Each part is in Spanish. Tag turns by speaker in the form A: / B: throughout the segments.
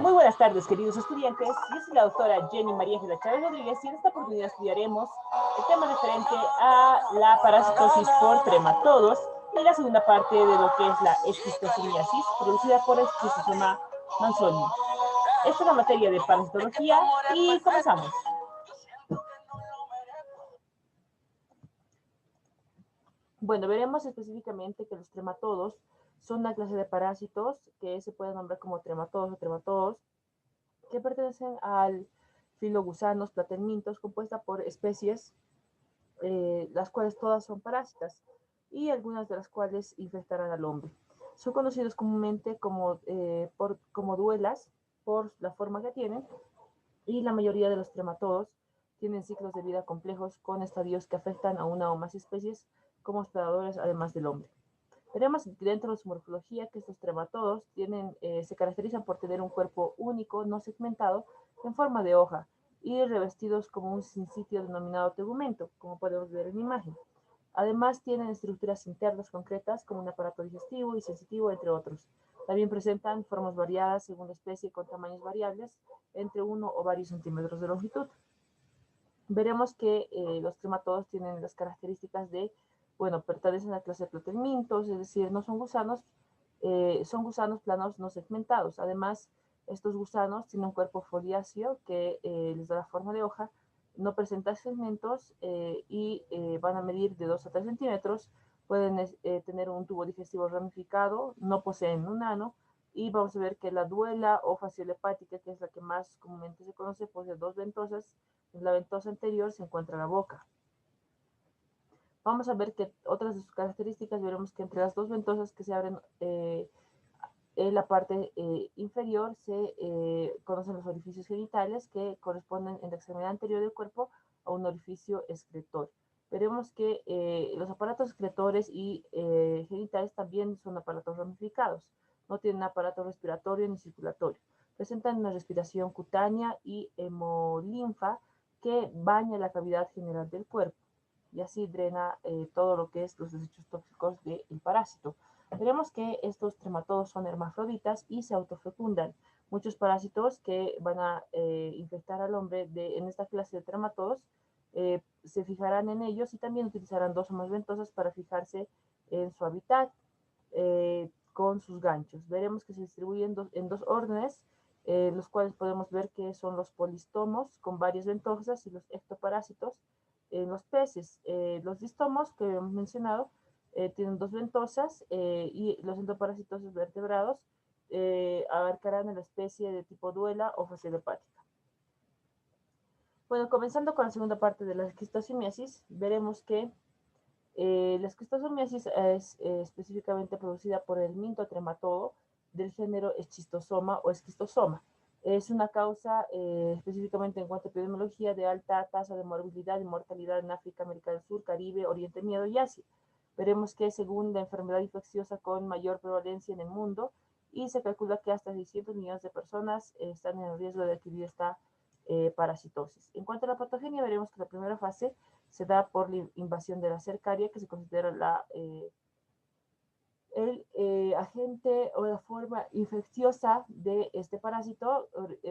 A: Muy buenas tardes, queridos estudiantes. Yo soy la doctora Jenny María Ángela Chávez Rodríguez y en esta oportunidad estudiaremos el tema referente a la parasitosis por trematodos y la segunda parte de lo que es la esquistosomiasis producida por el Schistosoma manzoni. Esta es la materia de parasitología y comenzamos. Bueno, veremos específicamente que los trematodos son una clase de parásitos que se pueden nombrar como trematodos o trematodos, que pertenecen al filo gusanos platelmintos, compuesta por especies, las cuales todas son parásitas y algunas de las cuales infectarán al hombre. Son conocidos comúnmente como duelas por la forma que tienen, y la mayoría de los trematodos tienen ciclos de vida complejos con estadios que afectan a una o más especies como hospedadores, además del hombre. Veremos dentro de su morfología que estos trematodos se caracterizan por tener un cuerpo único, no segmentado, en forma de hoja y revestidos como un sinsitio denominado tegumento, como podemos ver en la imagen. Además, tienen estructuras internas concretas como un aparato digestivo y sensitivo, entre otros. También presentan formas variadas según la especie con tamaños variables, entre 1 o varios centímetros de longitud. Veremos que los trematodos tienen las características de, pertenecen a la clase de platelmintos, es decir, no son gusanos, son gusanos planos no segmentados. Además, estos gusanos tienen un cuerpo foliáceo que les da la forma de hoja, no presentan segmentos y van a medir de 2 a 3 centímetros, pueden tener un tubo digestivo ramificado, no poseen un ano, y vamos a ver que la duela o fasciola hepática, que es la que más comúnmente se conoce, posee 2 ventosas. En la ventosa anterior se encuentra la boca. Vamos a ver que otras de sus características, veremos que entre las 2 ventosas que se abren en la parte inferior se conocen los orificios genitales, que corresponden en la extremidad anterior del cuerpo a un orificio excretor. Veremos que los aparatos excretores y genitales también son aparatos ramificados, no tienen aparato respiratorio ni circulatorio. Presentan una respiración cutánea y hemolinfa que baña la cavidad general del cuerpo y así drena todo lo que es los desechos tóxicos del parásito. Veremos que estos trematodos son hermafroditas y se autofecundan. Muchos parásitos que van a infectar al hombre en esta clase de trematodos se fijarán en ellos y también utilizarán 2 o más ventosas para fijarse en su hábitat con sus ganchos. Veremos que se distribuyen en 2 órdenes, los cuales podemos ver que son los polistomos con varias ventosas y los ectoparásitos en los peces. Los distomos que hemos mencionado tienen 2 ventosas y los endoparasitosos vertebrados abarcarán en la especie de tipo duela o fasciola hepática. Bueno, comenzando con la segunda parte de la esquistosomiasis, veremos que la esquistosomiasis es específicamente producida por el mintotrematodo del género Schistosoma o esquistosoma. Es una causa específicamente en cuanto a epidemiología de alta tasa de morbilidad y mortalidad en África, América del Sur, Caribe, Oriente Medio y Asia. Veremos que es segunda enfermedad infecciosa con mayor prevalencia en el mundo y se calcula que hasta 600 millones de personas están en riesgo de adquirir esta parasitosis. En cuanto a la patogenia, veremos que la primera fase se da por la invasión de la cercaria, que se considera el agente o la forma infecciosa de este parásito.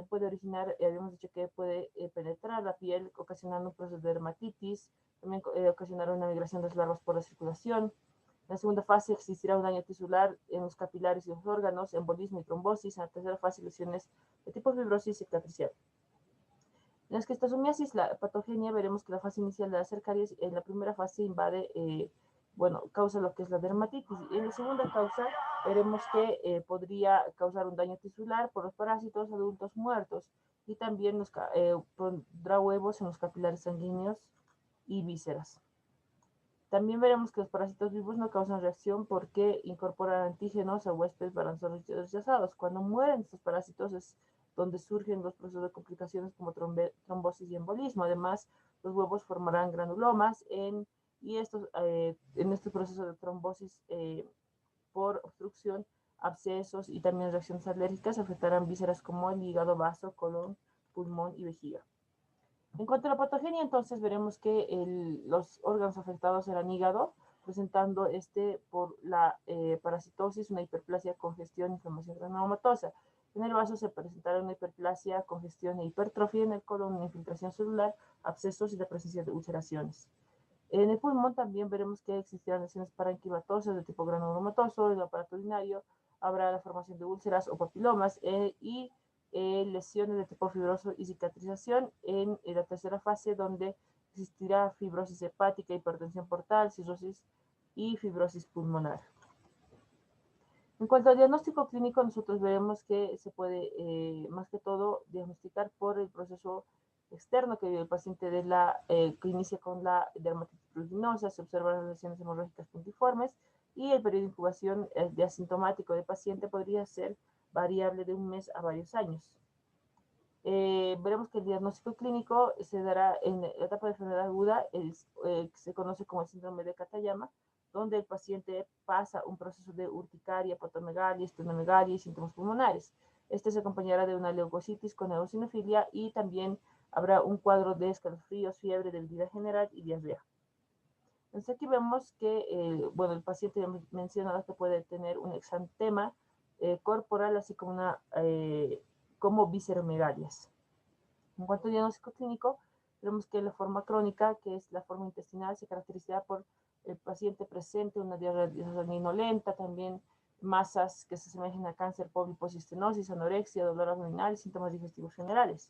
A: Puede originar, habíamos dicho que puede penetrar la piel, ocasionando un proceso de dermatitis, también ocasionar una migración de las larvas por la circulación. En la segunda fase existirá un daño tisular en los capilares y los órganos, embolismo y trombosis. En la tercera fase, lesiones de tipo fibrosis cicatricial. En la esquistosomiasis, la patogenia, veremos que la fase inicial de la cercaria, en la primera fase invade, causa lo que es la dermatitis. En la segunda causa, veremos que podría causar un daño tisular por los parásitos adultos muertos y también pondrá huevos en los capilares sanguíneos y vísceras. También veremos que los parásitos vivos no causan reacción porque incorporan antígenos a huéspedes balanzones rechazados. Cuando mueren estos parásitos es donde surgen los procesos de complicaciones como trombosis y embolismo. Además, los huevos formarán granulomas en estos procesos de trombosis por obstrucción, abscesos y también reacciones alérgicas afectarán vísceras como el hígado, vaso, colon, pulmón y vejiga. En cuanto a la patogenia, entonces veremos que los órganos afectados serán hígado, presentando por la parasitosis una hiperplasia, congestión, inflamación granulomatosa. En el vaso se presentará una hiperplasia, congestión e hipertrofia en el colon, una infiltración celular, abscesos y la presencia de ulceraciones. En el pulmón también veremos que existirán lesiones parenquimatosas de tipo granulomatoso, en el aparato urinario habrá la formación de úlceras o papilomas y lesiones de tipo fibroso y cicatrización en la tercera fase, donde existirá fibrosis hepática, hipertensión portal, cirrosis y fibrosis pulmonar. En cuanto al diagnóstico clínico, nosotros veremos que se puede, más que todo, diagnosticar por el proceso externo que vive el paciente que inicia con la dermatitis pruriginosa, se observan las lesiones hemorrágicas puntiformes y el periodo de incubación de asintomático del paciente podría ser variable de un mes a varios años. Veremos que el diagnóstico clínico se dará en la etapa de enfermedad aguda, se conoce como el síndrome de Katayama, donde el paciente pasa un proceso de urticaria, patomegalia, esplenomegalia y síntomas pulmonares. Este se acompañará de una leucocitis con eosinofilia y también habrá un cuadro de escalofríos, fiebre, debilidad general y diarrea. Entonces aquí vemos que, bueno, el paciente menciona que puede tener un exantema corporal, así como como visceromegalias. En cuanto al diagnóstico clínico, vemos que la forma crónica, que es la forma intestinal, se caracteriza por el paciente presente una diarrea sanguinolenta, también masas que se asemejan a cáncer, pólipos, estenosis, anorexia, dolor abdominal, síntomas digestivos generales.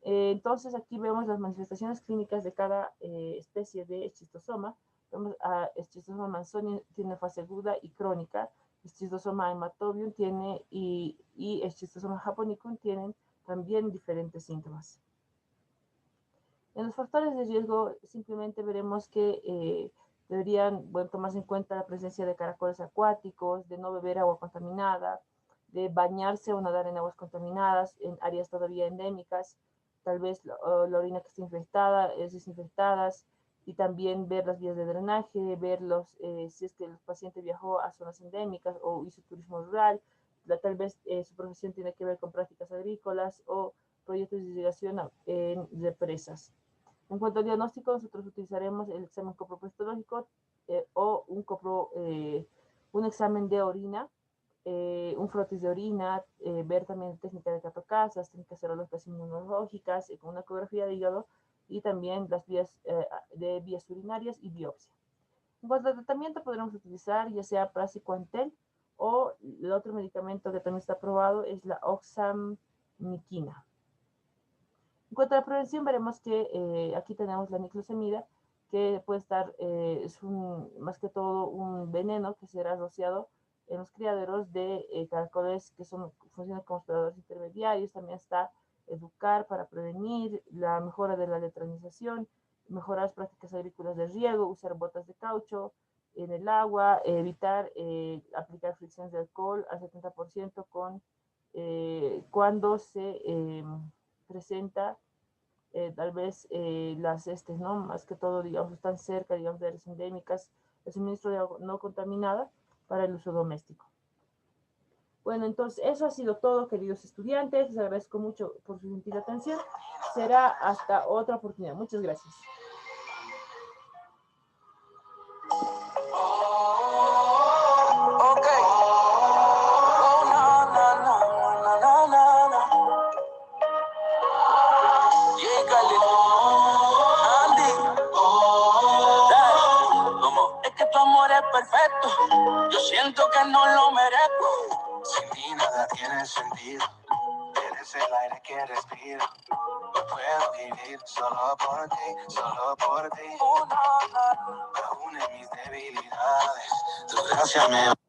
A: Entonces aquí vemos las manifestaciones clínicas de cada especie de esquistosoma. Vemos a esquistosoma manzoni tiene fase aguda y crónica, esquistosoma hematobium tiene y esquistosoma japonicum tienen también diferentes síntomas. En los factores de riesgo simplemente veremos que deberían tomarse en cuenta la presencia de caracoles acuáticos, de no beber agua contaminada, de bañarse o nadar en aguas contaminadas en áreas todavía endémicas, tal vez la orina que esté infectada, desinfectadas, y también ver las vías de drenaje, ver si es que el paciente viajó a zonas endémicas o hizo turismo rural, tal vez su profesión tiene que ver con prácticas agrícolas o proyectos de irrigación en represas. En cuanto al diagnóstico, nosotros utilizaremos el examen coproprostológico o un examen de orina, un frotis de orina, ver también técnica de catocasas, técnicas serológicas inmunológicas, con una ecografía de hígado y también las vías de vías urinarias y biopsia. En cuanto al tratamiento, podremos utilizar ya sea praziquantel o el otro medicamento que también está aprobado es la oxamiquina. En cuanto a la prevención, veremos que aquí tenemos la niclosamida, que puede estar, más que todo un veneno que será rociado en los criaderos de caracoles que funcionan como hospedadores intermediarios. También está educar para prevenir, la mejora de la letranización, mejorar las prácticas agrícolas de riego, usar botas de caucho en el agua, evitar aplicar fricciones de alcohol al 70% cuando se presenta tal vez las ¿no? Más que todo, digamos, están cerca, digamos, de áreas endémicas, el suministro de agua no contaminada para el uso doméstico. Bueno, entonces eso ha sido todo, queridos estudiantes. Les agradezco mucho por su gentil atención. Será hasta otra oportunidad. Muchas gracias.
B: Perfecto, yo siento que no lo merezco. Sin ti nada tiene sentido. Eres el aire que respiro. No puedo vivir solo por ti, solo por ti. Aún en mis debilidades, tu gracia me